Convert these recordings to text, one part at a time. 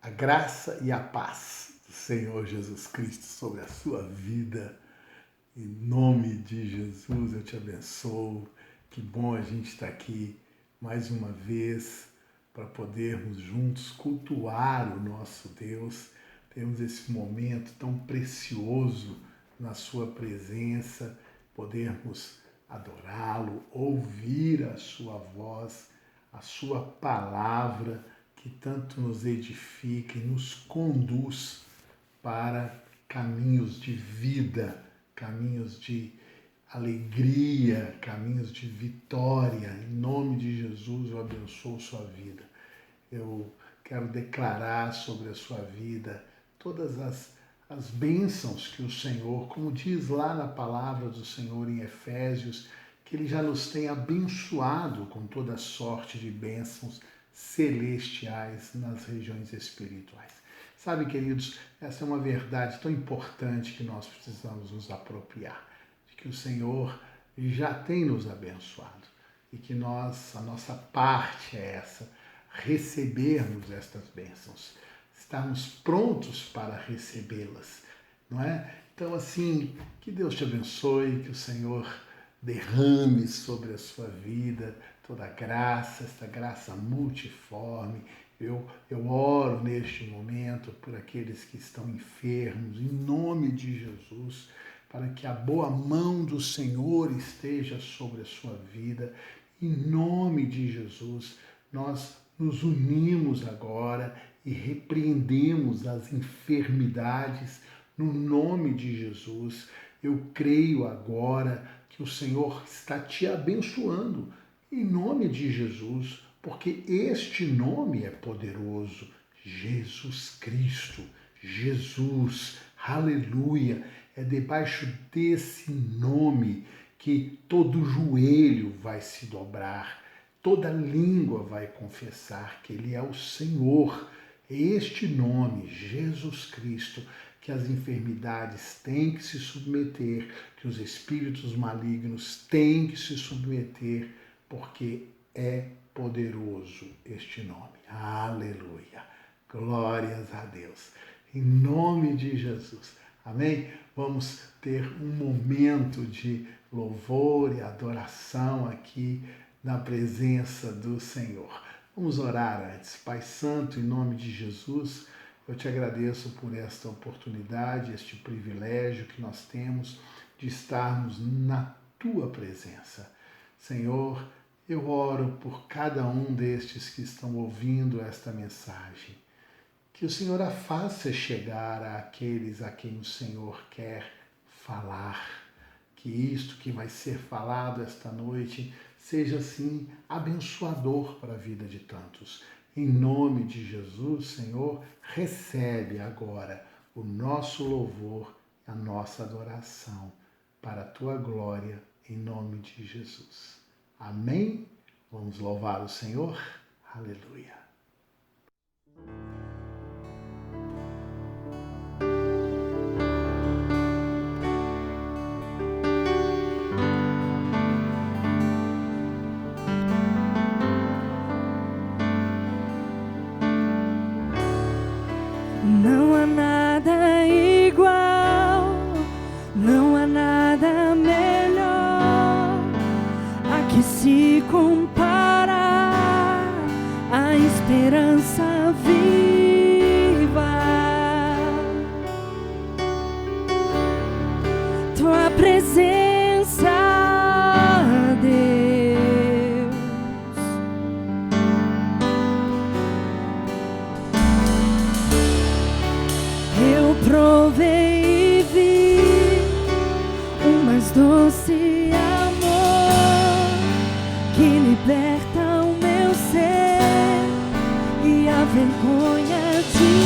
A graça e a paz do Senhor Jesus Cristo sobre a sua vida. Em nome de Jesus eu te abençoo. Que bom a gente estar aqui mais uma vez para podermos juntos cultuar o nosso Deus. Temos esse momento tão precioso na sua presença, podermos adorá-lo, ouvir a sua voz, a sua palavra, que tanto nos edifica e nos conduz para caminhos de vida, caminhos de alegria, caminhos de vitória. Em nome de Jesus eu abençoo sua vida. Eu quero declarar sobre a sua vida todas as bênçãos que o Senhor, como diz lá na palavra do Senhor em Efésios, que Ele já nos tem abençoado com toda sorte de bênçãos celestiais nas regiões espirituais. Sabe, queridos, essa é uma verdade tão importante que nós precisamos nos apropriar, de que o Senhor já tem nos abençoado e que a nossa parte é essa, recebermos estas bênçãos, estarmos prontos para recebê-las, não é? Então, assim, que Deus te abençoe, que o Senhor derrame sobre a sua vida toda a graça, esta graça multiforme. Eu oro neste momento por aqueles que estão enfermos, em nome de Jesus, para que a boa mão do Senhor esteja sobre a sua vida. Em nome de Jesus, nós nos unimos agora e repreendemos as enfermidades no nome de Jesus. Eu creio agora que o Senhor está te abençoando em nome de Jesus, porque este nome é poderoso. Jesus Cristo, Jesus, aleluia. É debaixo desse nome que todo joelho vai se dobrar, toda língua vai confessar que Ele é o Senhor. É este nome, Jesus Cristo, que as enfermidades têm que se submeter, que os espíritos malignos têm que se submeter, porque é poderoso este nome. Aleluia. Glórias a Deus. Em nome de Jesus. Amém? Vamos ter um momento de louvor e adoração aqui na presença do Senhor. Vamos orar antes. Pai Santo, em nome de Jesus, eu te agradeço por esta oportunidade, este privilégio que nós temos de estarmos na tua presença. Senhor, eu oro por cada um destes que estão ouvindo esta mensagem. Que o Senhor a faça chegar àqueles a quem o Senhor quer falar. Que isto que vai ser falado esta noite seja, assim, abençoador para a vida de tantos. Em nome de Jesus, Senhor, recebe agora o nosso louvor, a nossa adoração para a tua glória, em nome de Jesus. Amém? Vamos louvar o Senhor? Aleluia. Não há nada igual, não há nada melhor a que se comparar a esperança viva. Tua presença, Deus, eu provei e vi o mais doce amor que liberta o meu ser e a vergonha desfaz.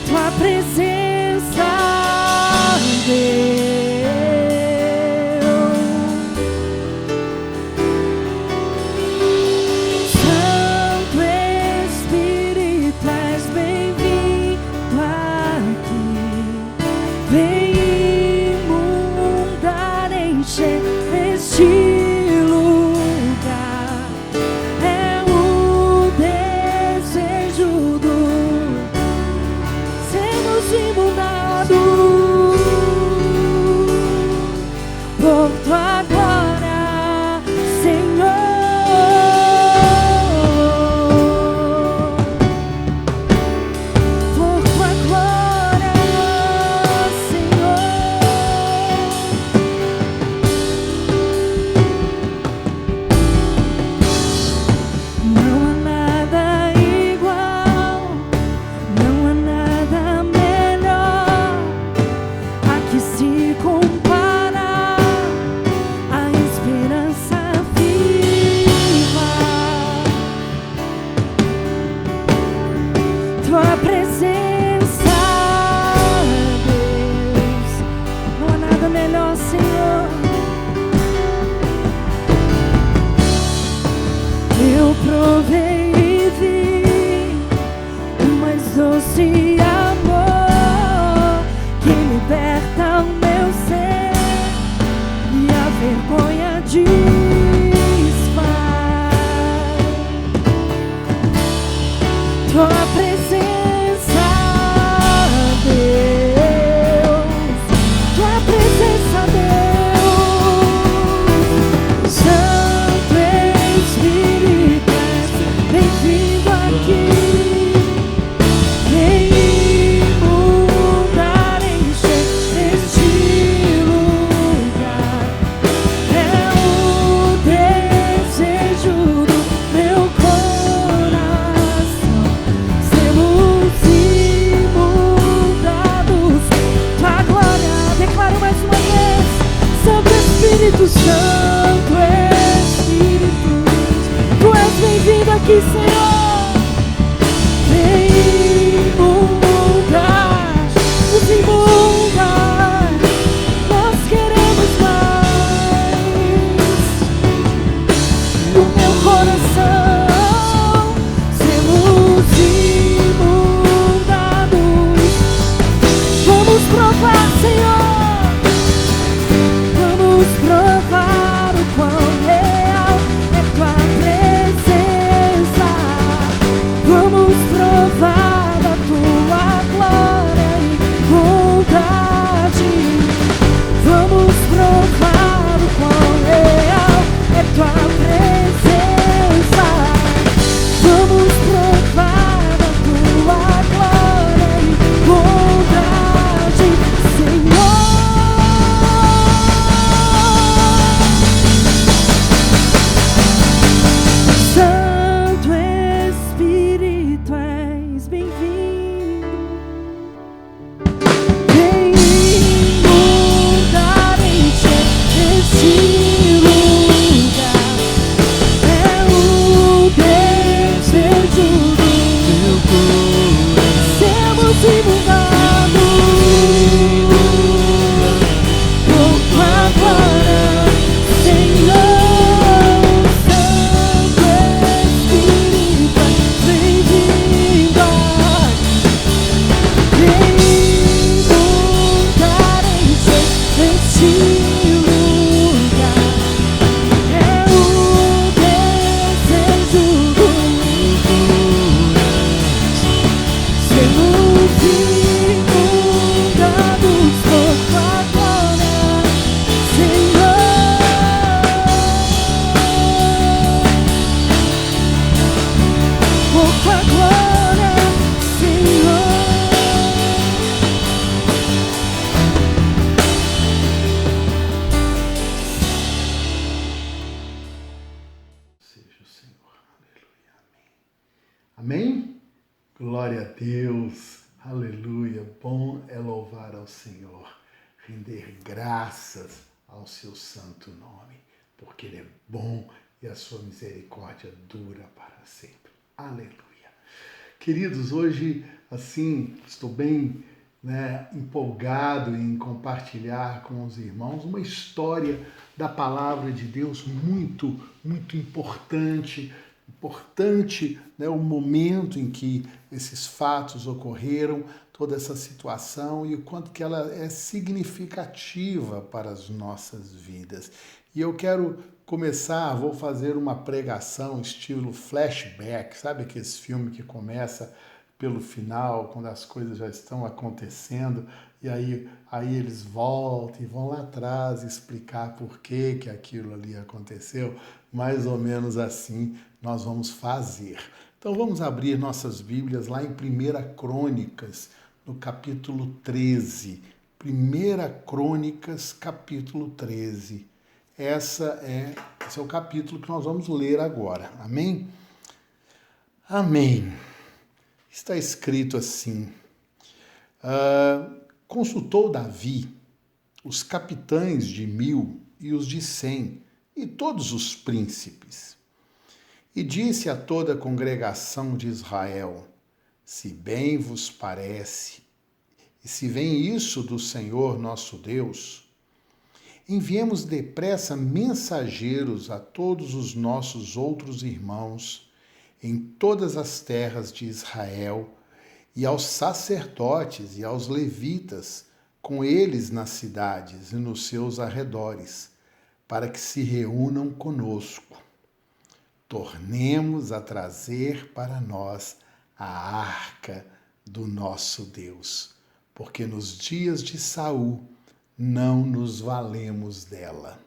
Tua presença, Deus, Santo Espírito, és bem-vindo aqui. Vem inundar, encher este lugar. liberta o meu ser e a vergonha desfaz. Tua presença, Deus, tua presença, Deus, Santo Espírito, bem-vindo aqui. Vem mudar, encher este lugar. É o desejo do meu coração. Sermos imundados. Tua glória, declaro mais uma vez. Santo Espírito, Santo Espírito, tu és bem-vindo aqui, Senhor. Vem mudar, nos imundar, nós queremos mais. No meu coração, sermos imundados. Vamos provar, Senhor, vamos provar o quão real é tua presença. Vamos provar da tua glória e bondade. Vamos provar o quão real é tua presença. Vamos provar da tua glória e bondade, Senhor. Santo Espírito, és bem-vindo. Vem mudar, encher este lugar. É o desejo do meu coração. Sermos imundados por tua glória, Senhor. Santo Espírito, bem-vindo aqui. Vem mudar, encher este lugar. É o desejo do meu coração. Sermos imundados por tua glória, Senhor. Por tua glória, Senhor. Seja o Senhor. Aleluia. Amém. Amém? Glória a Deus. Aleluia. Bom é louvar ao Senhor, render graças ao seu santo nome, porque Ele é bom e a sua misericórdia dura para sempre. Aleluia. Queridos, hoje, assim, estou bem empolgado em compartilhar com os irmãos uma história da palavra de Deus muito, muito importante, o momento em que esses fatos ocorreram, toda essa situação e o quanto que ela é significativa para as nossas vidas. E eu quero começar, vou fazer uma pregação estilo flashback, sabe aqueles filmes que começa pelo final, quando as coisas já estão acontecendo, e aí eles voltam e vão lá atrás explicar por que aquilo ali aconteceu. Mais ou menos assim nós vamos fazer. Então vamos abrir nossas Bíblias lá em 1 Crônicas, no capítulo 13. 1 Crônicas, capítulo 13. Esse é o capítulo que nós vamos ler agora. Amém? Amém. Está escrito assim: consultou Davi os capitães de 1000 e os de 100 e todos os príncipes, e disse a toda a congregação de Israel: se bem vos parece, e se vem isso do Senhor nosso Deus, enviemos depressa mensageiros a todos os nossos outros irmãos em todas as terras de Israel, e aos sacerdotes e aos levitas, com eles nas cidades e nos seus arredores, para que se reúnam conosco. Tornemos a trazer para nós a arca do nosso Deus, porque nos dias de Saul não nos valemos dela.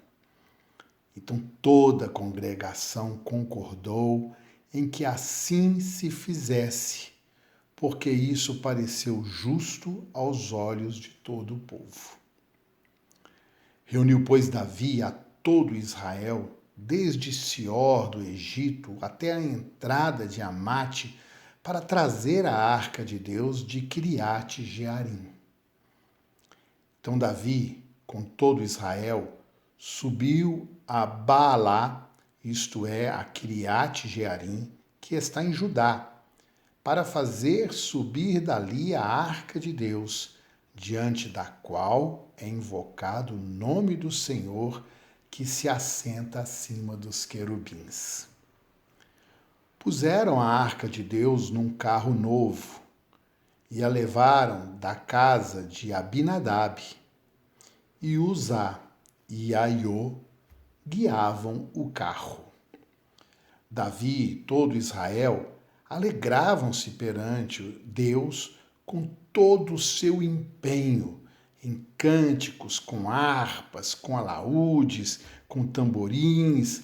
Então toda a congregação concordou em que assim se fizesse, porque isso pareceu justo aos olhos de todo o povo. Reuniu, pois, Davi a todo Israel, desde Sior do Egito até a entrada de Amate, para trazer a arca de Deus de Criate Jearim. Então Davi, com todo Israel, subiu a Baalá, isto é, a Criate Jearim, que está em Judá, para fazer subir dali a arca de Deus, diante da qual é invocado o nome do Senhor, que se assenta acima dos querubins. Puseram a arca de Deus num carro novo e a levaram da casa de Abinadab, e Uzá e Aiô guiavam o carro. Davi e todo Israel alegravam-se perante Deus com todo o seu empenho, em cânticos, com harpas, com alaúdes, com tamborins,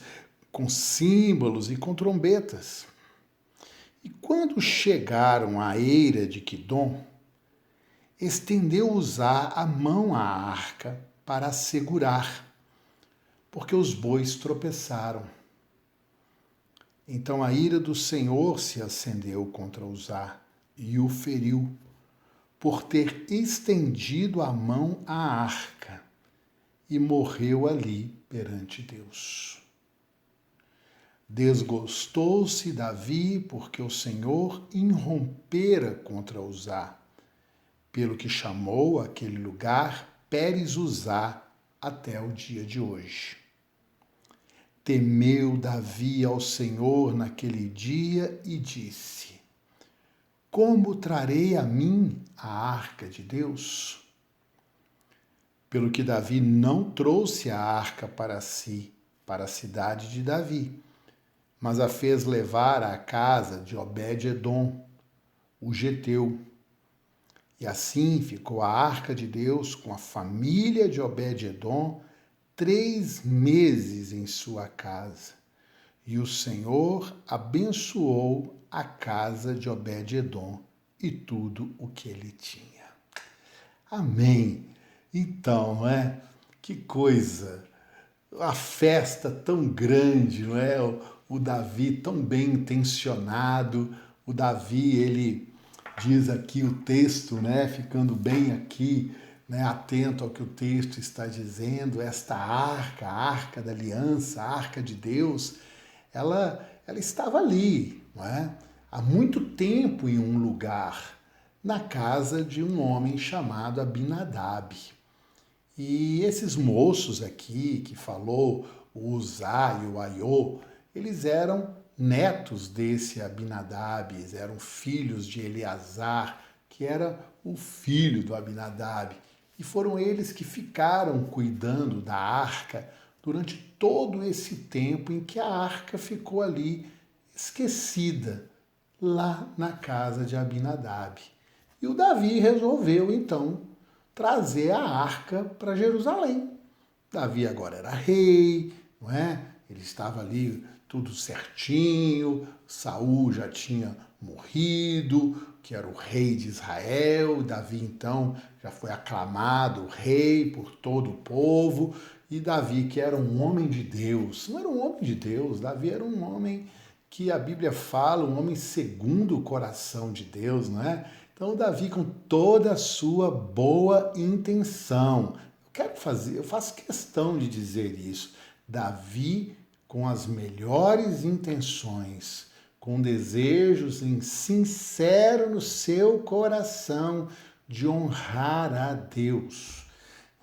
com símbolos e com trombetas. E quando chegaram à eira de Quidom, estendeu Uzá a mão à arca para a segurar, porque os bois tropeçaram. Então a ira do Senhor se acendeu contra Uzá e o feriu, por ter estendido a mão à arca, e morreu ali perante Deus. Desgostou-se Davi, porque o Senhor irrompera contra Uzá, pelo que chamou aquele lugar Pérez Uzá até o dia de hoje. Temeu Davi ao Senhor naquele dia e disse: como trarei a mim a arca de Deus? Pelo que Davi não trouxe a arca para si, para a cidade de Davi, mas a fez levar à casa de Obed-edom, o geteu. E assim ficou a arca de Deus com a família de Obed-edom 3 meses em sua casa. E o Senhor abençoou a casa de Obed-edom e tudo o que ele tinha. Amém. Então, não é? Que coisa! A festa tão grande, não é? O Davi tão bem intencionado. O Davi, ele diz aqui o texto, né? Ficando bem aqui, né? Atento ao que o texto está dizendo. Esta arca, a arca da aliança, a arca de Deus, ela estava ali, não é? Há muito tempo em um lugar, na casa de um homem chamado Abinadab. E esses moços aqui que falou, o Uzá e o Aiô, eles eram netos desse Abinadab, eles eram filhos de Eleazar, que era o filho do Abinadab. E foram eles que ficaram cuidando da arca durante todo esse tempo em que a arca ficou ali esquecida, lá na casa de Abinadab. E o Davi resolveu, então, trazer a arca para Jerusalém. Davi agora era rei, não é? Ele estava ali tudo certinho, Saul já tinha morrido, que era o rei de Israel. Davi, então, já foi aclamado rei por todo o povo. E Davi, que era um homem de Deus, não era um homem de Deus, Davi era um homem que a Bíblia fala, um homem segundo o coração de Deus, não é? Então, Davi, com toda a sua boa intenção, eu faço questão de dizer isso, Davi, com as melhores intenções, com desejos sinceros no seu coração de honrar a Deus,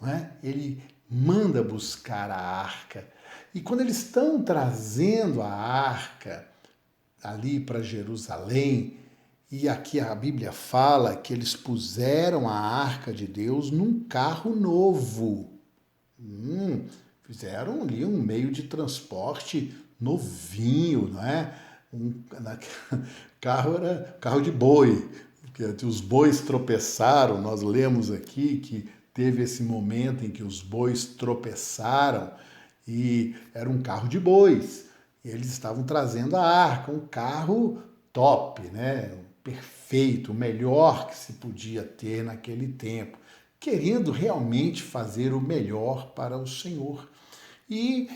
não é? Ele manda buscar a arca. E quando eles estão trazendo a arca ali para Jerusalém, E aqui a Bíblia fala que eles puseram a arca de Deus num carro novo. Fizeram ali um meio de transporte novinho, não é? Carro era carro de boi, porque os bois tropeçaram. Nós lemos aqui que teve esse momento em que os bois tropeçaram e era um carro de bois. E eles estavam trazendo a arca, um carro top, né? Perfeito, o melhor que se podia ter naquele tempo, querendo realmente fazer o melhor para o Senhor. E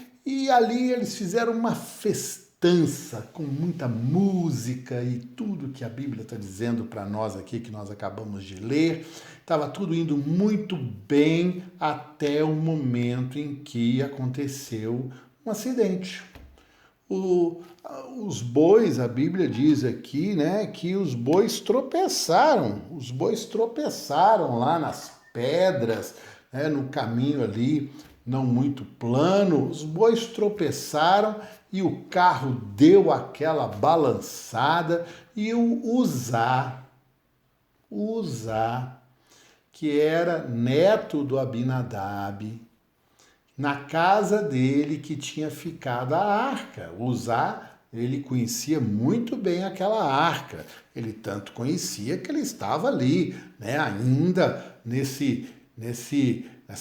ali eles fizeram uma festança com muita música e tudo que a Bíblia está dizendo para nós aqui, que nós acabamos de ler. Estava tudo indo muito bem até o momento em que aconteceu um acidente. Os bois, a Bíblia diz aqui, né, que os bois tropeçaram lá nas pedras, né, no caminho ali não muito plano, os bois tropeçaram e o carro deu aquela balançada e o Uzá, que era neto do Abinadab, na casa dele que tinha ficado a arca. Uzá, ele conhecia muito bem aquela arca. Ele tanto conhecia que ele estava ali, né, ainda nessa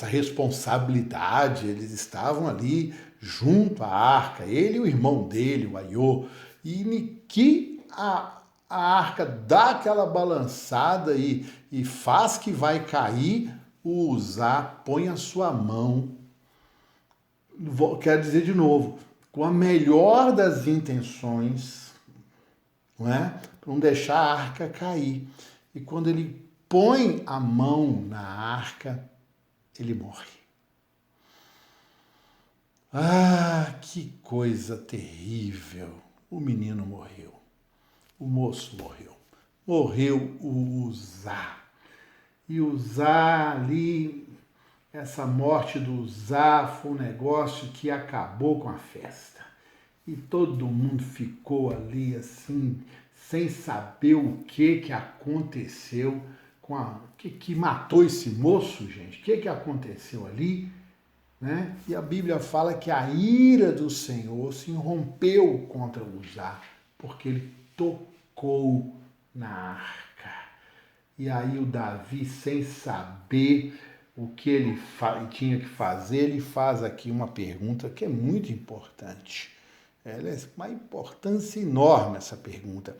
responsabilidade. Eles estavam ali junto à arca, ele e o irmão dele, o Aiô. E que a arca dá aquela balançada e faz que vai cair, o Uzá põe a sua mão. Quero dizer de novo, com a melhor das intenções, não é? Para não deixar a arca cair. E quando ele põe a mão na arca, ele morre. Ah, que coisa terrível! O menino morreu. O moço morreu. Morreu o Uzá. E Uzá ali, essa morte do Uzá foi um negócio que acabou com a festa. E todo mundo ficou ali assim, sem saber o que aconteceu que matou esse moço, gente. O que aconteceu ali? Né? E a Bíblia fala que a ira do Senhor se irrompeu contra Uzá, porque ele tocou na arca. E aí o Davi, sem saber o que ele tinha que fazer, ele faz aqui uma pergunta que é muito importante. Ela é uma importância enorme, essa pergunta.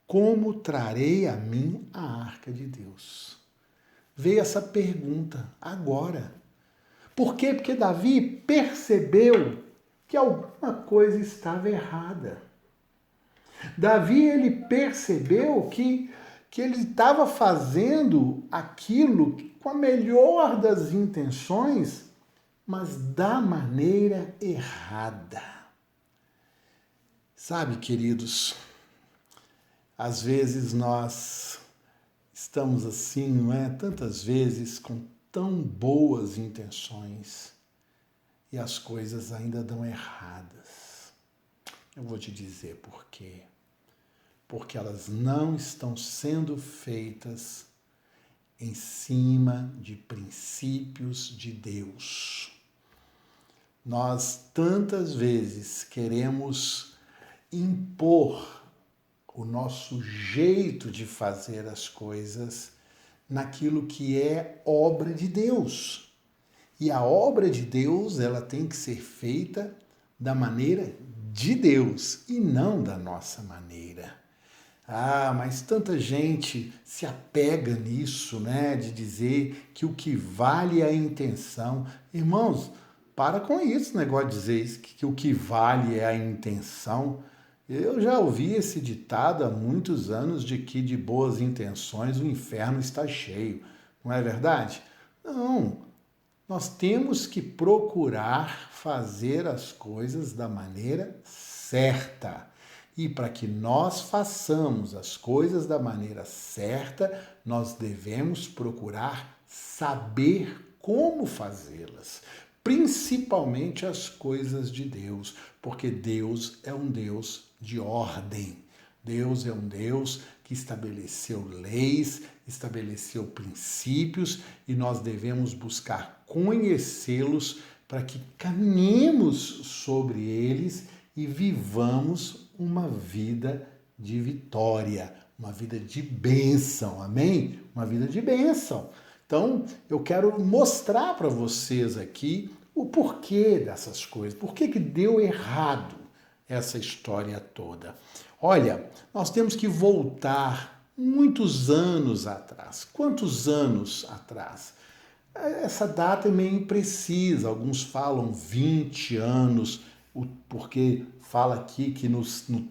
Como trarei a mim a arca de Deus? Veio essa pergunta agora. Por quê? Porque Davi percebeu que alguma coisa estava errada. Davi, ele percebeu que ele estava fazendo aquilo com a melhor das intenções, mas da maneira errada. Sabe, queridos, às vezes nós estamos assim, não é? Tantas vezes com tão boas intenções e as coisas ainda dão erradas. Eu vou te dizer por quê. Porque elas não estão sendo feitas em cima de princípios de Deus. Nós tantas vezes queremos impor o nosso jeito de fazer as coisas naquilo que é obra de Deus. E a obra de Deus, ela tem que ser feita da maneira de Deus e não da nossa maneira. Ah, mas tanta gente se apega nisso, né? De dizer que o que vale é a intenção. Irmãos, para com isso, negócio de dizer isso, que o que vale é a intenção. Eu já ouvi esse ditado há muitos anos de que de boas intenções o inferno está cheio. Não é verdade? Não. Nós temos que procurar fazer as coisas da maneira certa. E para que nós façamos as coisas da maneira certa, nós devemos procurar saber como fazê-las. Principalmente as coisas de Deus, porque Deus é um Deus de ordem. Deus é um Deus que estabeleceu leis, estabeleceu princípios e nós devemos buscar conhecê-los para que caminhemos sobre eles e vivamos uma vida de vitória, uma vida de bênção, amém? Uma vida de bênção. Então, eu quero mostrar para vocês aqui o porquê dessas coisas, por que deu errado essa história toda. Olha, nós temos que voltar muitos anos atrás. Quantos anos atrás? Essa data é meio imprecisa, alguns falam 20 anos, porque fala aqui que no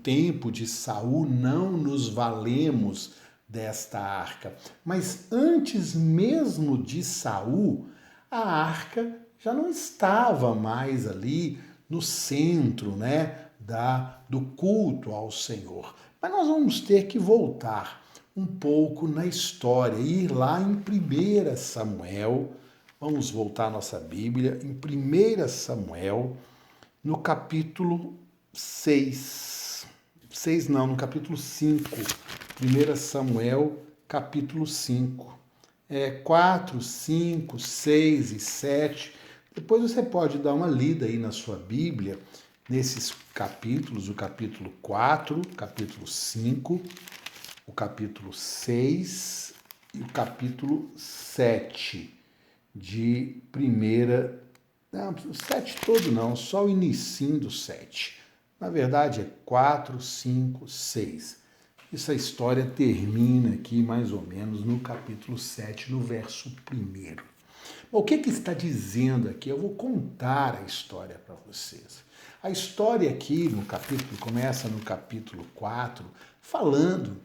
tempo de Saul não nos valemos desta arca. Mas antes mesmo de Saul, a arca já não estava mais ali no centro, né, do culto ao Senhor. Mas nós vamos ter que voltar um pouco na história, ir lá em 1 Samuel, vamos voltar à nossa Bíblia, em 1 Samuel, no capítulo 6. 6 não, no capítulo 5. 1 Samuel, capítulo 5. 4, 5, 6 e 7. Depois você pode dar uma lida aí na sua Bíblia, nesses capítulos, o capítulo 4, o capítulo 5, o capítulo 6 e o capítulo 7 de primeira... Não, o 7 todo não, só o inicinho do 7. Na verdade é 4, 5, 6. Essa história termina aqui mais ou menos no capítulo 7, no verso 1. O que está dizendo aqui? Eu vou contar a história para vocês. A história aqui no capítulo, começa no capítulo 4, falando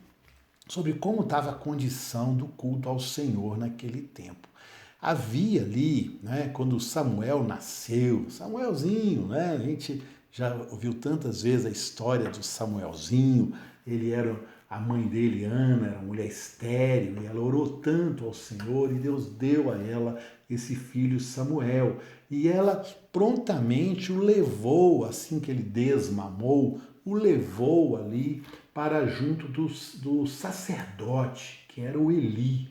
sobre como estava a condição do culto ao Senhor naquele tempo. Havia ali, né, quando Samuel nasceu, Samuelzinho, né, a gente já ouviu tantas vezes a história do Samuelzinho, a mãe dele, Ana, era uma mulher estéril, e ela orou tanto ao Senhor, e Deus deu a ela esse filho Samuel. E ela prontamente o levou, assim que ele desmamou, o levou ali para junto do sacerdote, que era o Eli.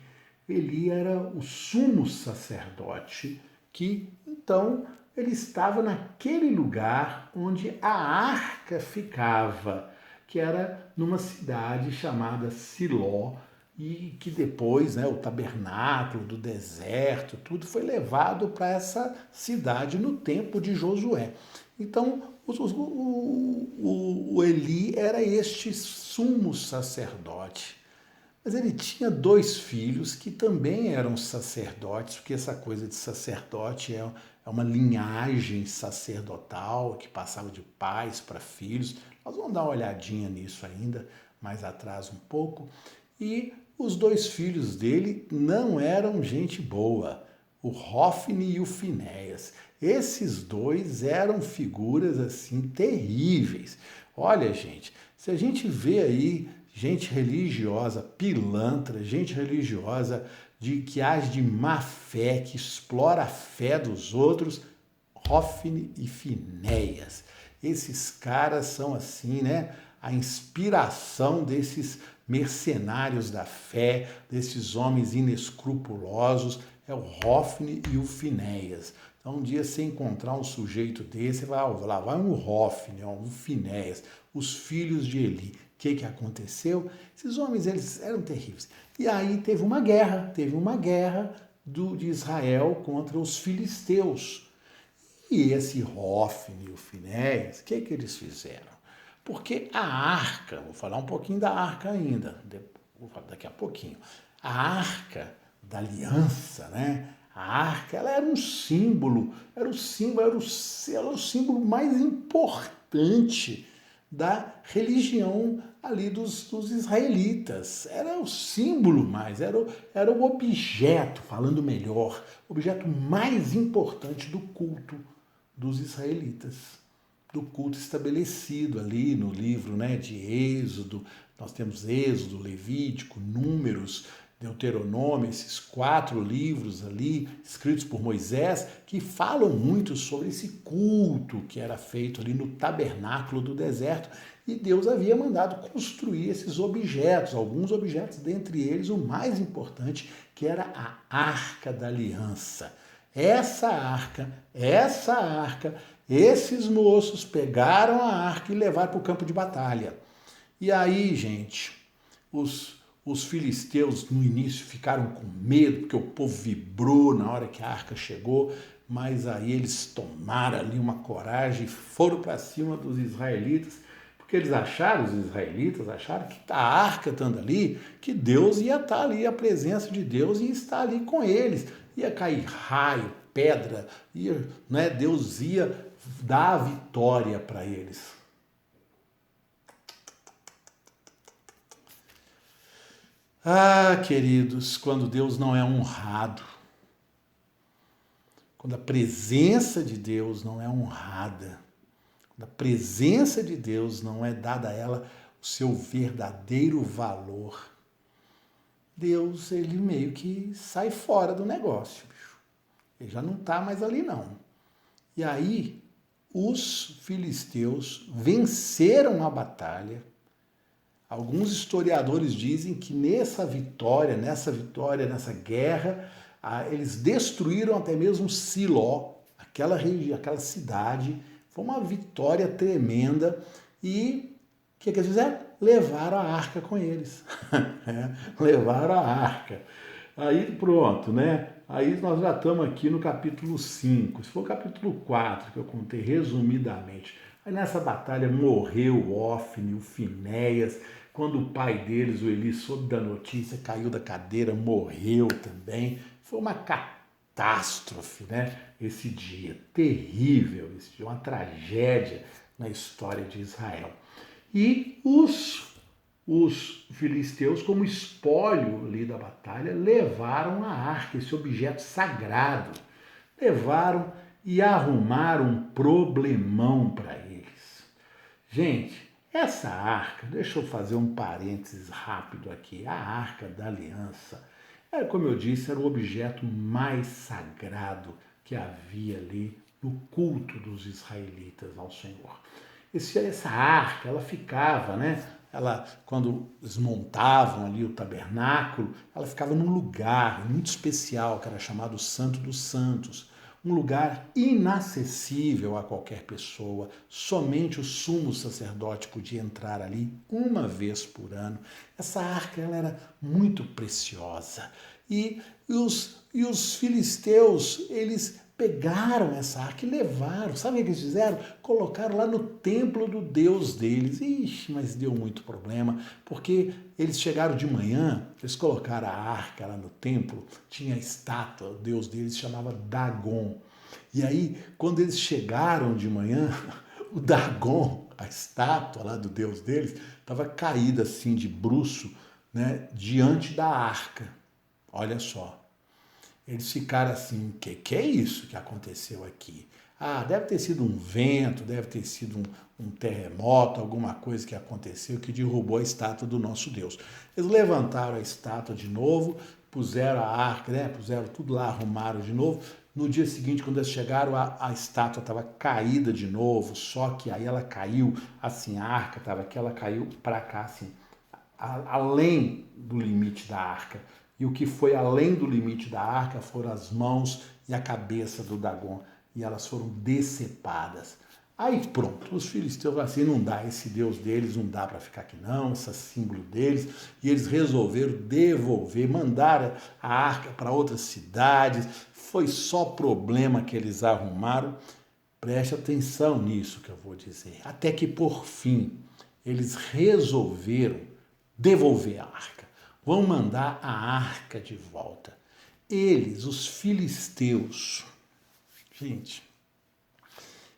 Eli era o sumo sacerdote, que então ele estava naquele lugar onde a arca ficava, que era numa cidade chamada Siló, e que depois, né, o tabernáculo do deserto, tudo foi levado para essa cidade no tempo de Josué. Então, o Eli era este sumo sacerdote. Mas ele tinha 2 filhos que também eram sacerdotes, porque essa coisa de sacerdote é uma linhagem sacerdotal que passava de pais para filhos. Nós vamos dar uma olhadinha nisso ainda, mais atrás um pouco. E os 2 filhos dele não eram gente boa, o Hofni e o Finéias. Esses 2 eram figuras assim terríveis. Olha, gente, se a gente vê aí gente religiosa pilantra, gente religiosa que age de má fé, que explora a fé dos outros, Hofni e Finéias. Esses caras são assim, né? A inspiração desses mercenários da fé, desses homens inescrupulosos, é o Hofni e o Finéias. Então, um dia você encontrar um sujeito desse, lá vai um Hofni, um Finéias, os filhos de Eli. O que aconteceu? Esses homens, eles eram terríveis. E aí teve uma guerra de Israel contra os filisteus. E esse Hofni e o Finéias, o que eles fizeram? Porque a arca, vou falar um pouquinho da arca ainda, daqui a pouquinho, a arca da aliança, né? A arca, ela era um símbolo, era o símbolo mais importante da religião ali dos israelitas. Era o símbolo mais, era o objeto, falando melhor, o objeto mais importante do culto dos israelitas, do culto estabelecido ali no livro, né, de Êxodo. Nós temos Êxodo, Levítico, Números, Deuteronômio, esses 4 livros ali, escritos por Moisés, que falam muito sobre esse culto que era feito ali no tabernáculo do deserto. E Deus havia mandado construir esses objetos, alguns objetos, dentre eles o mais importante, que era a Arca da Aliança. Essa arca, esses moços pegaram a arca e levaram para o campo de batalha. E aí, gente, os filisteus no início ficaram com medo, porque o povo vibrou na hora que a arca chegou, mas aí eles tomaram ali uma coragem e foram para cima dos israelitas, porque eles acharam, os israelitas acharam que a arca estando ali, que Deus ia estar ali, a presença de Deus ia estar ali com eles, ia cair raio, pedra, Deus ia dar a vitória para eles. Ah, queridos, quando Deus não é honrado, quando a presença de Deus não é honrada, quando a presença de Deus não é dada a ela o seu verdadeiro valor, Deus, ele meio que sai fora do negócio, bicho. Ele já não está mais ali, não. E aí, os filisteus venceram a batalha. Alguns historiadores dizem que nessa vitória, nessa guerra, eles destruíram até mesmo Siló, aquela região, aquela cidade. Foi uma vitória tremenda. E o que eles fizeram? Levaram a arca com eles. Levaram a arca. Aí pronto, né? Aí nós já estamos aqui no capítulo 5. Se for o capítulo 4, que eu contei resumidamente. Aí nessa batalha morreu o Ofni, o Finéias. Quando o pai deles, o Eli, soube da notícia, caiu da cadeira, morreu também. Foi uma catástrofe, né? Esse dia, terrível, esse dia, uma tragédia na história de Israel. E os filisteus, como espólio ali da batalha, levaram a arca, esse objeto sagrado. Levaram e arrumaram um problemão para eles. Gente, essa arca, deixa eu fazer um parênteses rápido aqui, a Arca da Aliança, como eu disse, era o objeto mais sagrado que havia ali no culto dos israelitas ao Senhor. Essa arca, ela ficava, né? Quando eles montavam ali o tabernáculo, ela ficava num lugar muito especial, que era chamado Santo dos Santos. Um lugar inacessível a qualquer pessoa, somente o sumo sacerdote podia entrar ali uma vez por ano. Essa arca ela era muito preciosa. E os filisteus, eles pegaram essa arca e levaram. Sabe o que eles fizeram? Colocaram lá no templo do Deus deles. Ixi, mas deu muito problema, porque eles chegaram de manhã, eles colocaram a arca lá no templo, tinha a estátua, o Deus deles chamava Dagon. E aí, quando eles chegaram de manhã, o Dagon, a estátua lá do Deus deles, estava caída assim de bruço, né, diante da arca. Olha só. Eles ficaram assim, que é isso que aconteceu aqui? Ah, deve ter sido um vento, deve ter sido um terremoto, alguma coisa que aconteceu que derrubou a estátua do nosso Deus. Eles levantaram a estátua de novo, puseram a arca, né? Puseram tudo lá, arrumaram de novo. No dia seguinte, quando eles chegaram, a estátua estava caída de novo, só que aí ela caiu, assim, a arca estava aqui, ela caiu para cá, assim, além do limite da arca. E o que foi além do limite da arca foram as mãos e a cabeça do Dagon. E elas foram decepadas. Aí pronto, os filisteus assim, não dá, esse Deus deles não dá para ficar aqui não, esse símbolo deles. E eles resolveram devolver, mandar a arca para outras cidades. Foi só problema que eles arrumaram. Preste atenção nisso que eu vou dizer. Até que por fim, eles resolveram devolver a arca. Vão mandar a arca de volta. Eles, os filisteus, gente,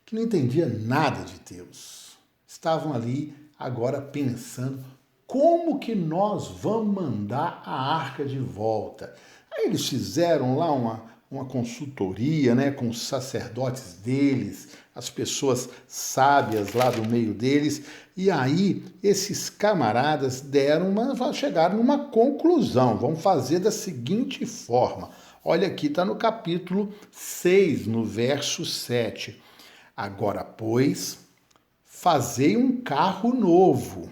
que não entendia nada de Deus, estavam ali agora pensando como que nós vamos mandar a arca de volta. Aí eles fizeram lá uma consultoria, né, com os sacerdotes deles, as pessoas sábias lá do meio deles, e aí esses camaradas chegaram numa conclusão. Vamos fazer da seguinte forma. Olha aqui, está no capítulo 6, no verso 7. Agora, pois, fazei um carro novo.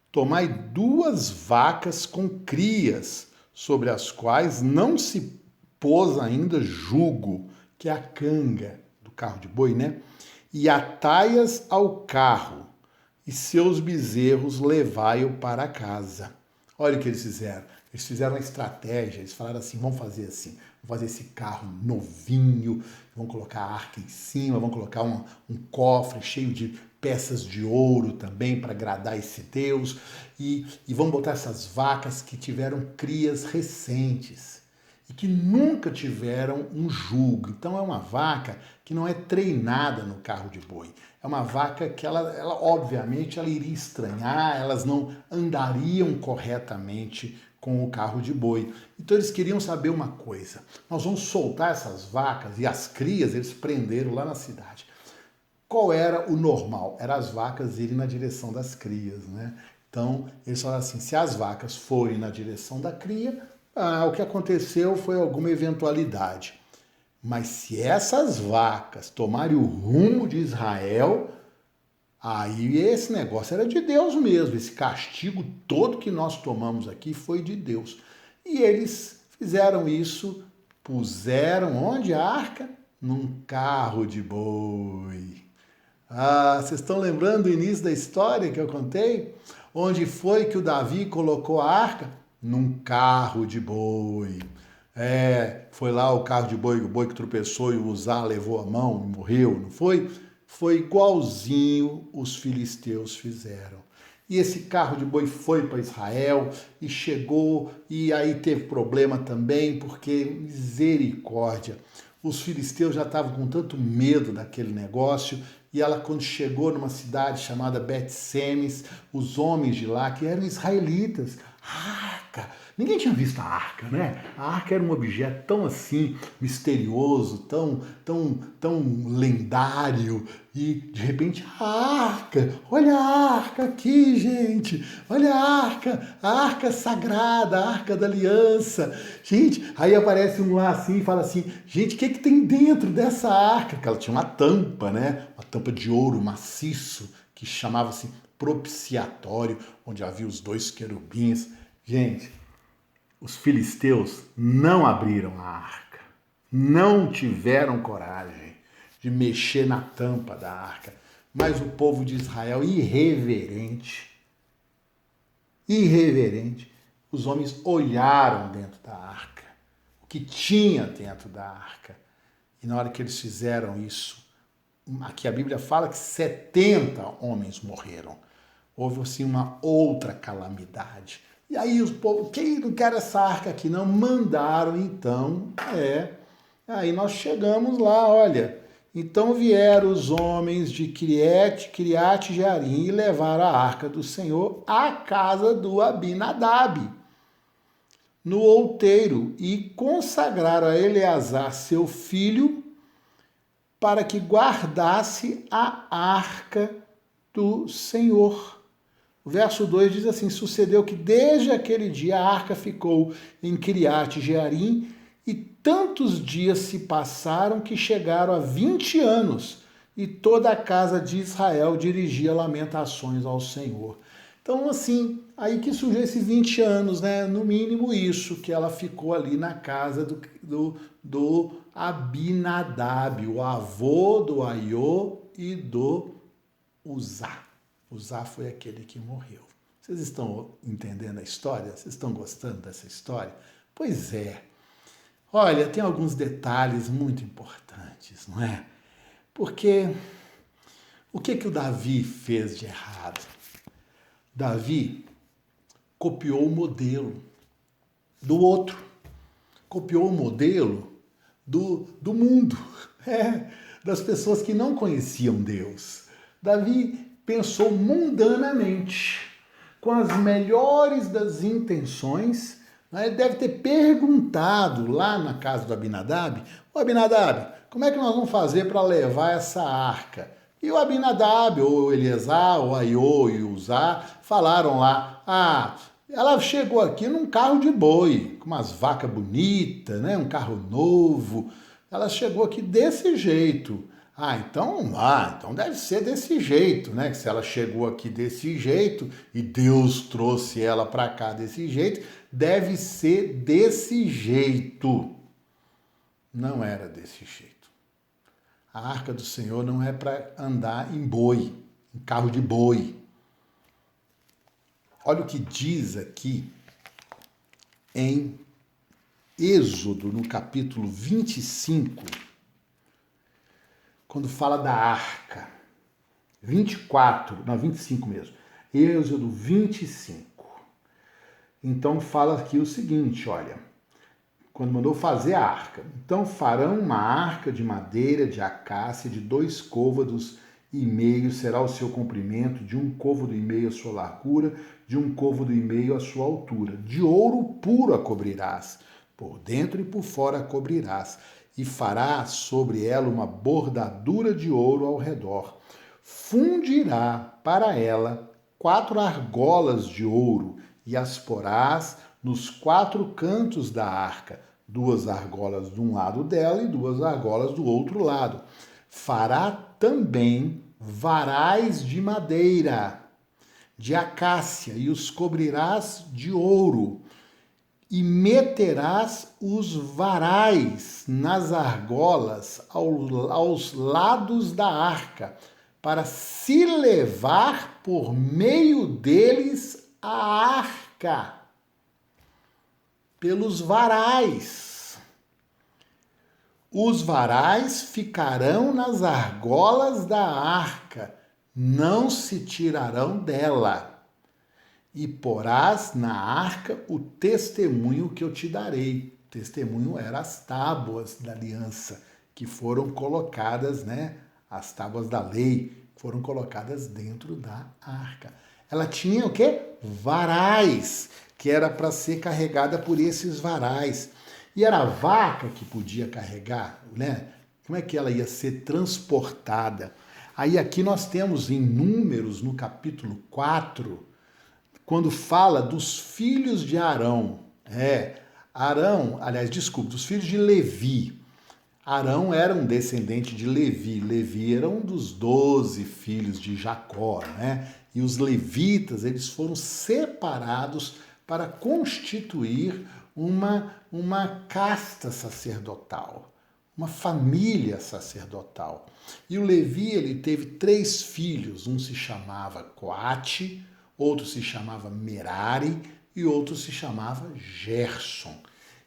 Tomai 2 vacas com crias, sobre as quais não se pôs ainda jugo, que é a canga do carro de boi, né? E atai-as ao carro, e seus bezerros levai-o para casa. Olha o que eles fizeram. Eles fizeram uma estratégia, eles falaram assim, vamos fazer assim, vamos fazer esse carro novinho, vamos colocar a arca em cima, vamos colocar um cofre cheio de peças de ouro também para agradar esse Deus, e vamos botar essas vacas que tiveram crias recentes e que nunca tiveram um jugo. Então é uma vaca que não é treinada no carro de boi. É uma vaca que ela obviamente ela iria estranhar, elas não andariam corretamente com o carro de boi. Então eles queriam saber uma coisa. Nós vamos soltar essas vacas, e as crias eles prenderam lá na cidade. Qual era o normal? Era as vacas irem na direção das crias, né? Então eles falaram assim, se as vacas forem na direção da cria, o que aconteceu foi alguma eventualidade. Mas se essas vacas tomarem o rumo de Israel, aí esse negócio era de Deus mesmo. Esse castigo todo que nós tomamos aqui foi de Deus. E eles fizeram isso, puseram onde a arca? Num carro de boi. Vocês estão lembrando do início da história que eu contei? Onde foi que o Davi colocou a arca? Num carro de boi. Foi lá o carro de boi, o boi que tropeçou e o Uzá levou a mão e morreu, não foi? Foi igualzinho os filisteus fizeram. E esse carro de boi foi para Israel e chegou, e aí teve problema também, porque misericórdia, os filisteus já estavam com tanto medo daquele negócio, e ela, quando chegou numa cidade chamada Bet-Semes, os homens de lá, que eram israelitas, arca. Ninguém tinha visto a arca, né? A arca era um objeto tão assim, misterioso, tão lendário. E, de repente, a arca. Olha a arca aqui, gente. Olha a arca sagrada, a arca da aliança. Gente, aí aparece um lá assim e fala assim, gente, o que tem dentro dessa arca? Porque ela tinha uma tampa, né? Uma tampa de ouro maciço, que chamava-se propiciatório, onde havia os 2 querubins. Gente, os filisteus não abriram a arca, não tiveram coragem de mexer na tampa da arca, mas o povo de Israel, irreverente, os homens olharam dentro da arca, o que tinha dentro da arca, e na hora que eles fizeram isso, aqui a Bíblia fala que 70 homens morreram, houve assim uma outra calamidade. E aí os povos, quem não quer essa arca aqui não, mandaram então, aí nós chegamos lá, olha, então vieram os homens de Kiriat Jearim e levaram a arca do Senhor à casa do Abinadab, no outeiro, e consagraram a Eleazar, seu filho, para que guardasse a arca do Senhor. O verso 2 diz assim, sucedeu que desde aquele dia a arca ficou em Kiriat Jearim, e tantos dias se passaram que chegaram a 20 anos, e toda a casa de Israel dirigia lamentações ao Senhor. Então, assim, aí que surgiu esses 20 anos, né? No mínimo isso, que ela ficou ali na casa do Abinadab, o avô do Aiô e do Uzá. Uzá foi aquele que morreu. Vocês estão entendendo a história? Vocês estão gostando dessa história? Pois é. Olha, tem alguns detalhes muito importantes, não é? Porque o que o Davi fez de errado? Davi copiou o modelo do outro. Copiou o modelo do mundo, das pessoas que não conheciam Deus. Davi pensou mundanamente, com as melhores das intenções, Ele deve ter perguntado lá na casa do Abinadab: ô Abinadab, como é que nós vamos fazer para levar essa arca? E o Abinadab, ou o Eleazar, ou Aiô e o Uzá falaram lá: ela chegou aqui num carro de boi, com umas vacas bonitas, né? Um carro novo. Ela chegou aqui desse jeito. Então deve ser desse jeito, né? Se ela chegou aqui desse jeito e Deus trouxe ela para cá desse jeito, deve ser desse jeito. Não era desse jeito. A arca do Senhor não é para andar em boi, em carro de boi. Olha o que diz aqui em Êxodo, no capítulo 25, quando fala da arca. 25 mesmo. Êxodo 25. Então fala aqui o seguinte, olha, quando mandou fazer a arca. Então farão uma arca de madeira de acácia de 2 côvados e meio será o seu comprimento, de 1 côvado e meio a sua largura, de 1 côvado e meio a sua altura. De ouro puro a cobrirás, por dentro e por fora a cobrirás, e farás sobre ela uma bordadura de ouro ao redor. Fundirá para ela 4 argolas de ouro, e as porás nos 4 cantos da arca, 2 argolas de um lado dela e 2 argolas do outro lado. Fará também varais de madeira, de acácia, e os cobrirás de ouro, e meterás os varais nas argolas aos lados da arca, para se levar por meio deles a arca, pelos varais. Os varais ficarão nas argolas da arca, não se tirarão dela. E porás na arca o testemunho que eu te darei. O testemunho eram as tábuas da aliança, que foram colocadas, as tábuas da lei, foram colocadas dentro da arca. Ela tinha o quê? Varais, que era para ser carregada por esses varais. E era a vaca que podia carregar, né? Como é que ela ia ser transportada? Aí aqui nós temos em Números, no capítulo 4, quando fala dos filhos de Arão. Dos filhos de Levi. Arão era um descendente de Levi. Levi era um dos 12 filhos de Jacó, né? E os levitas, eles foram separados para constituir uma casta sacerdotal, uma família sacerdotal. E o Levi, ele teve 3 filhos. Um se chamava Coate, outro se chamava Merari e outro se chamava Gerson.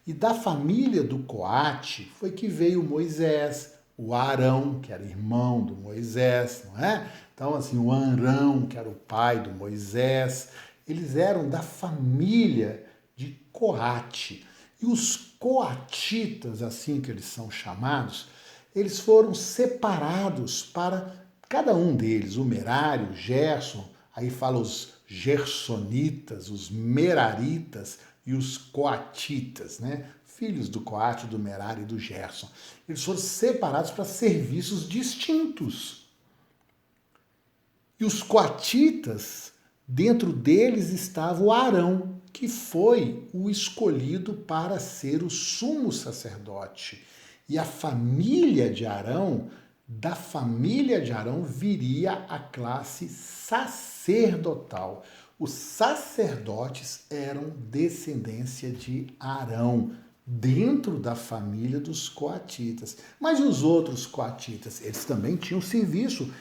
E da família do Coate foi que veio Moisés, o Arão, que era irmão do Moisés, não é? Então, assim, o Arão, que era o pai do Moisés, eles eram da família de Coate. E os coatitas, assim que eles são chamados, eles foram separados para cada um deles, o Merari, o Gerson, aí fala os gersonitas, os meraritas e os coatitas, né? Filhos do Coate, do Merari e do Gerson. Eles foram separados para serviços distintos. E os coatitas, dentro deles estava o Arão, que foi o escolhido para ser o sumo sacerdote. E a família de Arão, da família de Arão viria a classe sacerdotal. Os sacerdotes eram descendência de Arão, dentro da família dos coatitas. Mas os outros coatitas, eles também tinham serviço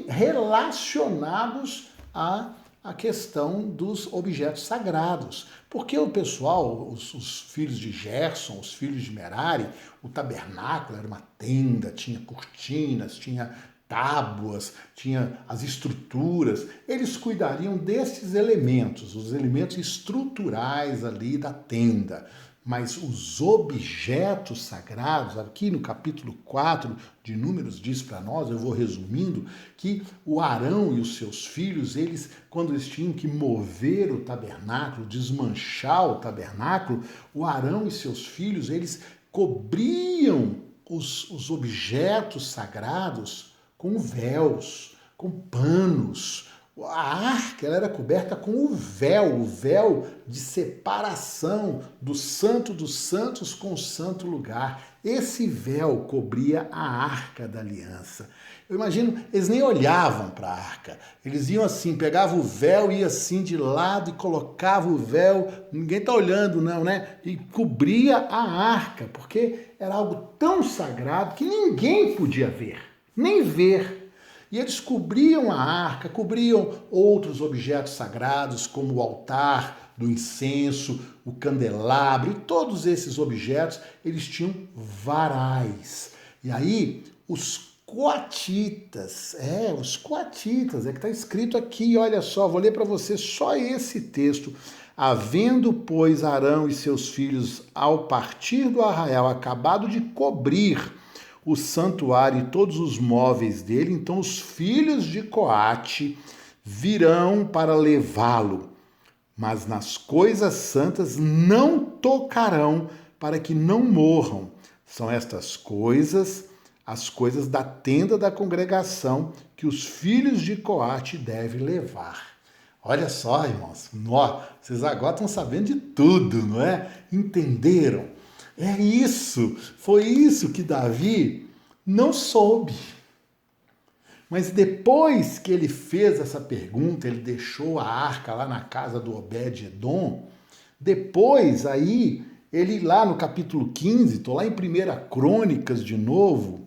relacionados à questão dos objetos sagrados. Porque o pessoal, os filhos de Gerson, os filhos de Merari, o tabernáculo era uma tenda, tinha cortinas, tinha tábuas, tinha as estruturas. Eles cuidariam desses elementos, os elementos estruturais ali da tenda. mas os objetos sagrados, aqui no capítulo 4 de Números diz para nós, eu vou resumindo, que o Arão e os seus filhos, eles, quando eles tinham que mover o tabernáculo, desmanchar o tabernáculo, o Arão e seus filhos, eles cobriam os objetos sagrados com véus, com panos. A arca ela era coberta com o véu de separação do Santo dos Santos com o santo lugar. Esse véu cobria a arca da aliança. Eu imagino, eles nem olhavam para a arca. Eles iam assim, pegavam o véu, ia assim de lado e colocava o véu. Ninguém está olhando não, né? E cobria a arca, porque era algo tão sagrado que ninguém podia ver, nem ver. E eles cobriam a arca, cobriam outros objetos sagrados, como o altar do incenso, o candelabro, e todos esses objetos, eles tinham varais. E aí, os coatitas, é que está escrito aqui, olha só, vou ler para você só esse texto. Havendo, pois, Arão e seus filhos, ao partir do arraial, acabado de cobrir o santuário e todos os móveis dele, então os filhos de Coate virão para levá-lo, mas nas coisas santas não tocarão, para que não morram. São estas coisas, as coisas da tenda da congregação, que os filhos de Coate devem levar. Olha só, irmãos, vocês agora estão sabendo de tudo, não é? Entenderam? É isso, foi isso que Davi não soube. Mas depois que ele fez essa pergunta, ele deixou a arca lá na casa do Obed-Edom, depois aí, ele lá no capítulo 15, estou lá em 1 Crônicas de novo,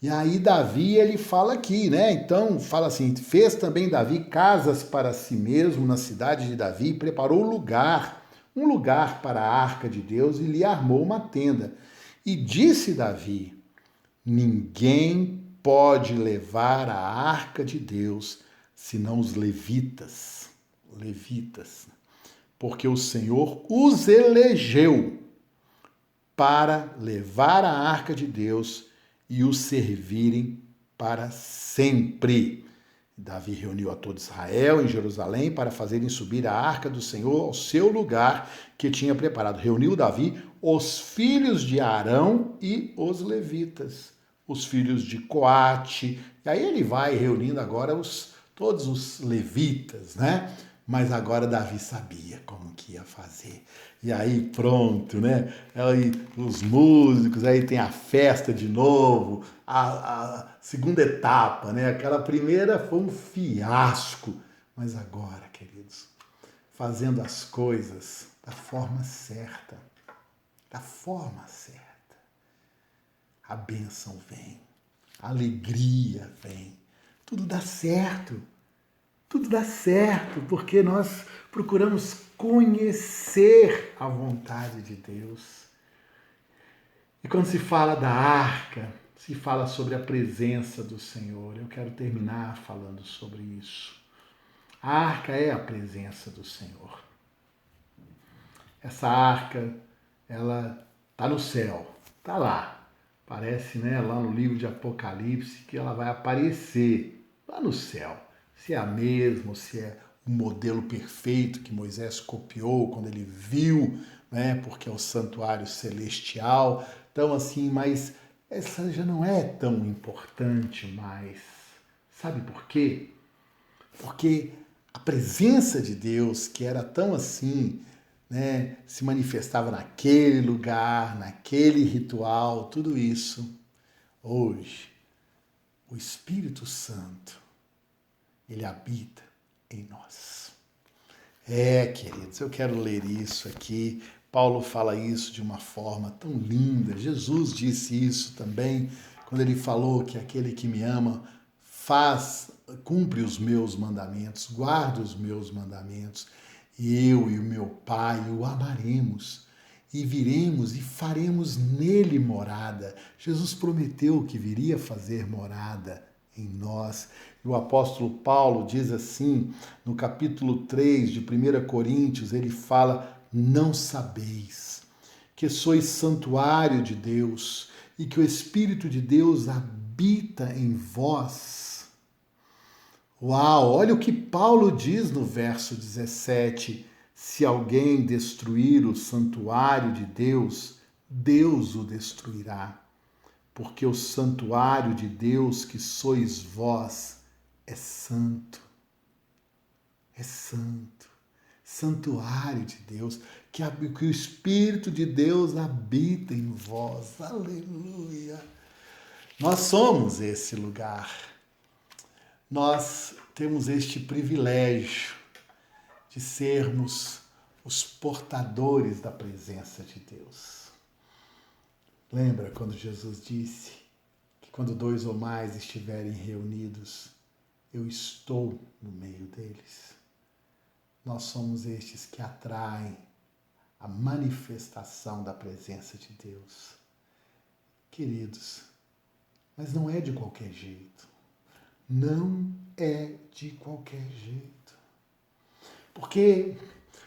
e aí Davi, ele fala aqui, né? Então, fala assim, fez também Davi casas para si mesmo na cidade de Davi, preparou um lugar para a arca de Deus e lhe armou uma tenda. E disse Davi, ninguém pode levar a arca de Deus, senão os levitas, porque o Senhor os elegeu para levar a arca de Deus e os servirem para sempre. Davi reuniu a todo Israel em Jerusalém para fazerem subir a arca do Senhor ao seu lugar que tinha preparado. Reuniu Davi os filhos de Arão e os levitas, os filhos de Coate. E aí ele vai reunindo agora todos os levitas, né? Mas agora Davi sabia como que ia fazer. E aí pronto, né? Aí os músicos, aí tem a festa de novo, a segunda etapa, né? Aquela primeira foi um fiasco. Mas agora, queridos, fazendo as coisas da forma certa, a bênção vem, a alegria vem, tudo dá certo. Tudo dá certo, porque nós procuramos conhecer a vontade de Deus. E quando se fala da arca, se fala sobre a presença do Senhor. Eu quero terminar falando sobre isso. A arca é a presença do Senhor. Essa arca, ela está no céu, está lá. Parece, né, lá no livro de Apocalipse, que ela vai aparecer lá no céu. Se é a mesma, se é o modelo perfeito que Moisés copiou quando ele viu, né, porque é o santuário celestial. Então, assim, mas essa já não é tão importante mais. Sabe por quê? Porque a presença de Deus, que era tão assim, né, se manifestava naquele lugar, naquele ritual, tudo isso. Hoje, o Espírito Santo, ele habita em nós. Queridos, eu quero ler isso aqui. Paulo fala isso de uma forma tão linda. Jesus disse isso também, quando ele falou que aquele que me ama cumpre os meus mandamentos, guarda os meus mandamentos. E eu e o meu Pai o amaremos. E viremos e faremos nele morada. Jesus prometeu que viria fazer morada em nós. E o apóstolo Paulo diz assim, no capítulo 3 de 1 Coríntios, ele fala, não sabeis que sois santuário de Deus e que o Espírito de Deus habita em vós. Uau, olha o que Paulo diz no verso 17. Se alguém destruir o santuário de Deus, Deus o destruirá. Porque o santuário de Deus que sois vós é santo. É santo. Santuário de Deus, que o Espírito de Deus habita em vós. Aleluia! Nós somos esse lugar. Nós temos este privilégio de sermos os portadores da presença de Deus. Lembra quando Jesus disse que quando 2 ou mais estiverem reunidos, eu estou no meio deles? Nós somos estes que atraem a manifestação da presença de Deus. Queridos, mas não é de qualquer jeito. Não é de qualquer jeito. Porque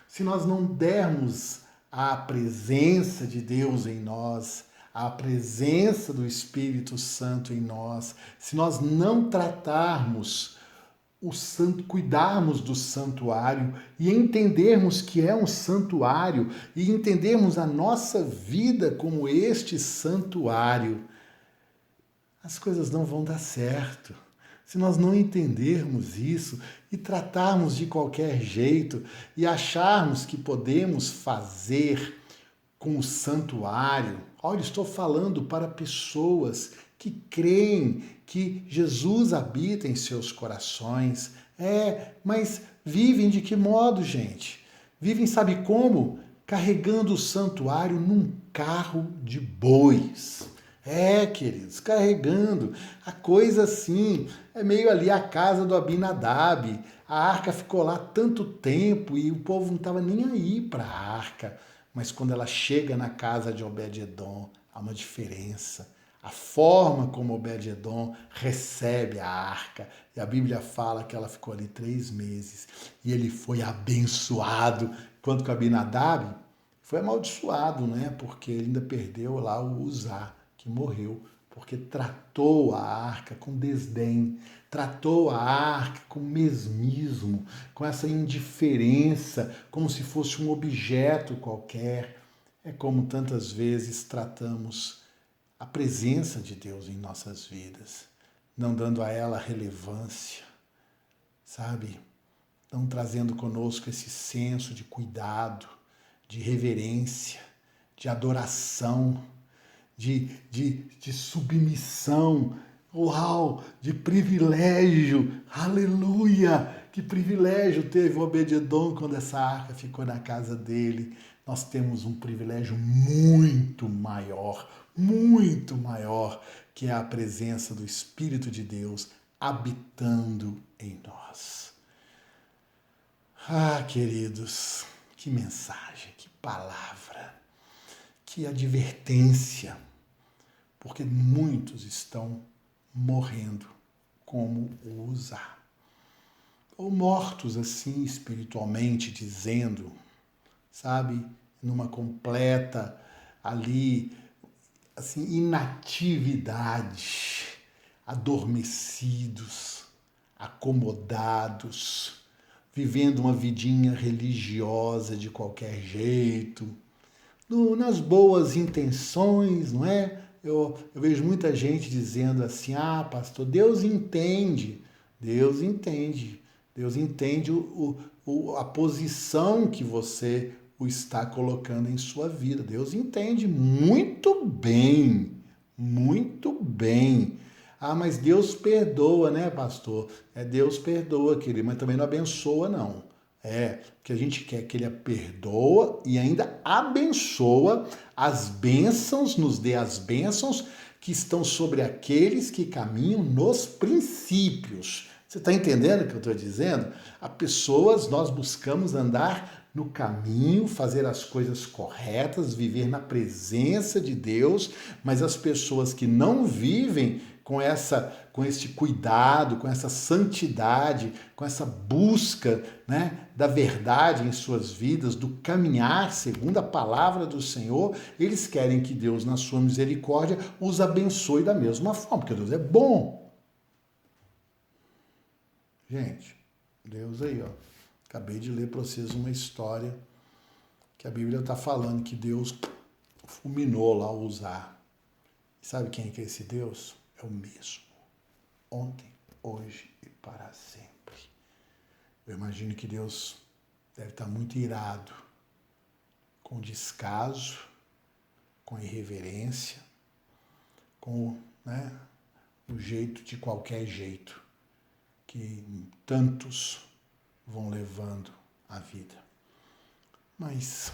se nós não dermos a presença de Deus em nós, a presença do Espírito Santo em nós, se nós não tratarmos o santo, cuidarmos do santuário e entendermos que é um santuário e entendermos a nossa vida como este santuário, as coisas não vão dar certo. Se nós não entendermos isso e tratarmos de qualquer jeito e acharmos que podemos fazer com o santuário, olha, estou falando para pessoas que creem que Jesus habita em seus corações. Mas vivem de que modo, gente? Vivem, sabe como? Carregando o santuário num carro de bois. Queridos, carregando. A coisa assim, é meio ali a casa do Abinadab. A arca ficou lá tanto tempo e o povo não estava nem aí para a arca. Mas quando ela chega na casa de Obed-edom, há uma diferença. A forma como Obed-edom recebe a arca. E a Bíblia fala que ela ficou ali 3 meses. E ele foi abençoado. Enquanto que Abinadab foi amaldiçoado, né? Porque ele ainda perdeu lá o Uzá, que morreu. Porque tratou a arca com desdém. Tratou a arca com mesmismo. Com essa indiferença. Como se fosse um objeto qualquer. É como tantas vezes tratamos a presença de Deus em nossas vidas, não dando a ela relevância, sabe? Não trazendo conosco esse senso de cuidado, de reverência, de adoração, de submissão, uau, de privilégio, aleluia! Que privilégio teve o Obed-edom quando essa arca ficou na casa dele. Nós temos um privilégio muito maior, que é a presença do Espírito de Deus habitando em nós. Queridos, que mensagem, que palavra, que advertência, porque muitos estão morrendo como o Uzá, ou mortos assim espiritualmente, dizendo, sabe, numa completa ali, assim, inatividade, adormecidos, acomodados, vivendo uma vidinha religiosa de qualquer jeito, nas boas intenções, não é? Eu vejo muita gente dizendo assim, pastor, Deus entende a posição que você o está colocando em sua vida. Deus entende muito bem. Mas Deus perdoa, né, pastor? Deus perdoa, querido, mas também não abençoa, não. Porque a gente quer que ele perdoa e ainda abençoa as bênçãos, nos dê as bênçãos que estão sobre aqueles que caminham nos princípios. Você está entendendo o que eu estou dizendo? Nós buscamos andar no caminho, fazer as coisas corretas, viver na presença de Deus, mas as pessoas que não vivem com este cuidado, com essa santidade, com essa busca, né, da verdade em suas vidas, do caminhar segundo a palavra do Senhor, eles querem que Deus, na sua misericórdia, os abençoe da mesma forma, porque Deus é bom. Gente, Deus aí, ó. Acabei de ler para vocês uma história que a Bíblia está falando que Deus fulminou lá o Uzá. Sabe quem é esse Deus? É o mesmo. Ontem, hoje e para sempre. Eu imagino que Deus deve estar muito irado com descaso, com irreverência, com, né, o jeito de qualquer jeito que tantos vão levando a vida. Mas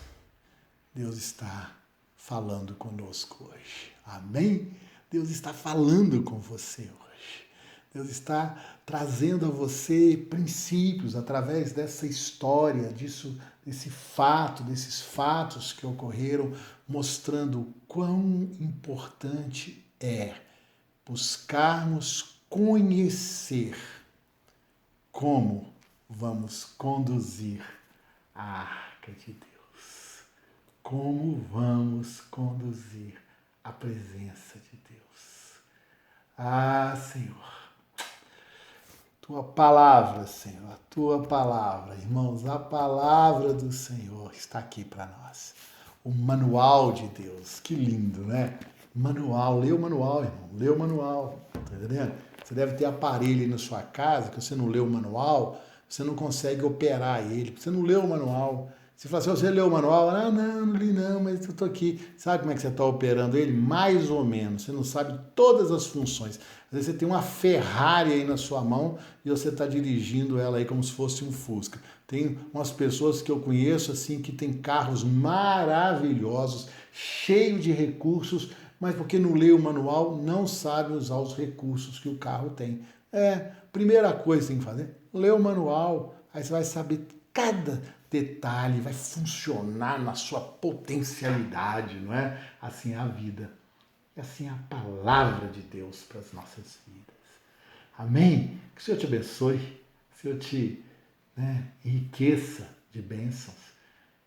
Deus está falando conosco hoje. Amém? Deus está falando com você hoje. Deus está trazendo a você princípios através dessa história, desses fatos que ocorreram, mostrando o quão importante é buscarmos conhecer como vamos conduzir a arca de Deus. Como vamos conduzir a presença de Deus. Ah, Senhor. Tua palavra, Senhor, a tua palavra. Irmãos, a palavra do Senhor está aqui para nós. O manual de Deus. Que lindo, né? Manual. Lê o manual, irmão. Lê o manual. Tá entendendo? Você deve ter aparelho aí na sua casa, que você não lê o manual, você não consegue operar ele. Você não lê o manual. Você fala assim, você leu o manual? Ah, não li não, mas eu estou aqui. Sabe como é que você está operando ele? Mais ou menos. Você não sabe todas as funções. Às vezes você tem uma Ferrari aí na sua mão e você está dirigindo ela aí como se fosse um Fusca. Tem umas pessoas que eu conheço assim que tem carros maravilhosos, cheios de recursos, mas porque não lê o manual, não sabe usar os recursos que o carro tem. Primeira coisa que você tem que fazer, lê o manual, aí você vai saber cada detalhe, vai funcionar na sua potencialidade, não é? Assim é a vida. E assim é a palavra de Deus para as nossas vidas. Amém? Que o Senhor te abençoe, que o Senhor te enriqueça de bênçãos,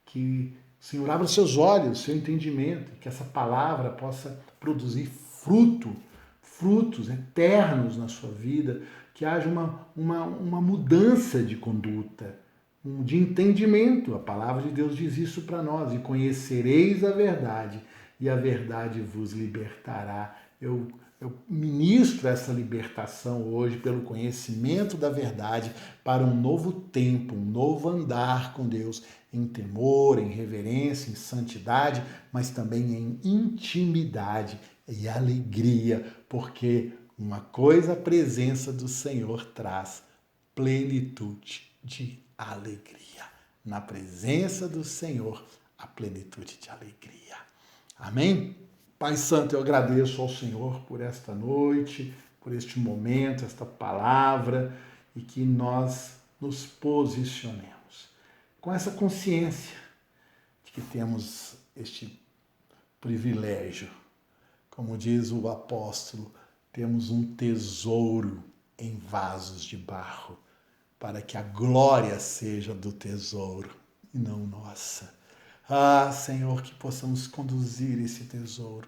que o Senhor abra seus olhos, seu entendimento, que essa palavra possa produzir frutos eternos na sua vida, que haja uma mudança de conduta, de entendimento. A palavra de Deus diz isso para nós, e conhecereis a verdade, e a verdade vos libertará. Eu ministro essa libertação hoje pelo conhecimento da verdade para um novo tempo, um novo andar com Deus, em temor, em reverência, em santidade, mas também em intimidade e alegria, porque uma coisa a presença do Senhor traz: plenitude de alegria. Na presença do Senhor, a plenitude de alegria. Amém? Pai Santo, eu agradeço ao Senhor por esta noite, por este momento, esta palavra, e que nós nos posicionemos com essa consciência de que temos este privilégio. Como diz o apóstolo, temos um tesouro em vasos de barro, para que a glória seja do tesouro e não nossa. Ah, Senhor, que possamos conduzir esse tesouro,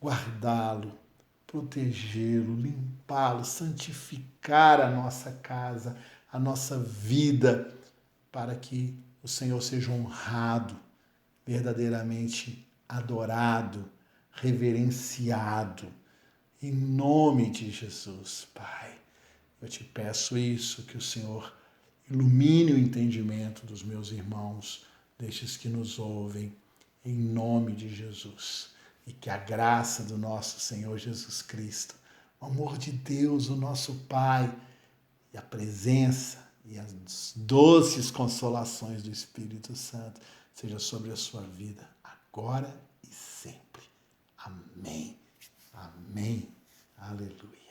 guardá-lo, protegê-lo, limpá-lo, santificar a nossa casa, a nossa vida, para que o Senhor seja honrado, verdadeiramente adorado, reverenciado, em nome de Jesus, Pai. Eu te peço isso, que o Senhor ilumine o entendimento dos meus irmãos, destes que nos ouvem, em nome de Jesus. E que a graça do nosso Senhor Jesus Cristo, o amor de Deus, o nosso Pai, e a presença e as doces consolações do Espírito Santo seja sobre a sua vida, agora e sempre. Amém. Amém. Aleluia.